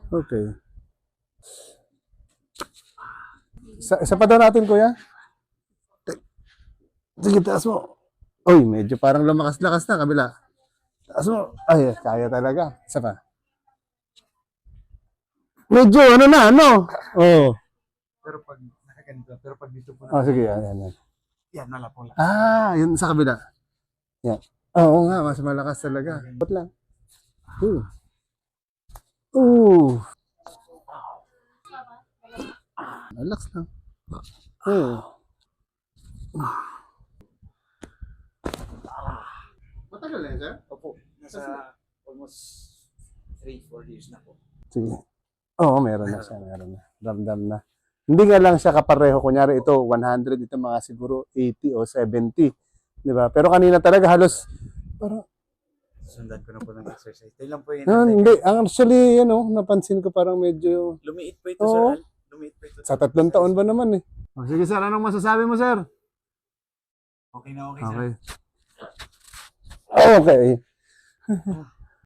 Okay. Isa pa daw natin, kuya. Sige, taas mo. Uy, medyo parang lumakas-lakas na kabila. Taas mo. Ay, kaya talaga. Isa pa. Medyo ano na, ano? Oh. Pero pag nakaganito, pero pag dito po Oh, sige, yan, yan. yan, wala po. Yun sa kabila. Yan. Oo nga, mas malakas talaga. Ba't lang? Ooh. Ooh. Relax lang. Matagal na yun, sir? Opo, nasa almost 3-4 years na po. Sige. Oo, meron na siya. Meron na. Ramdam na. Hindi nga lang siya kapareho. Kunyari ito, 100. Ito mga siguro 80 o 70. Di ba? Pero kanina talaga halos parang Sundan ko na po ng exercise. Ito lang po yun. hindi. Actually, napansin ko parang medyo Lumiit po ito, Oo. sir. Lumiit po ito. sa 3 taon ba naman eh. Sige sir, anong masasabi mo sir? Okay na okay, sir. Okay. Okay.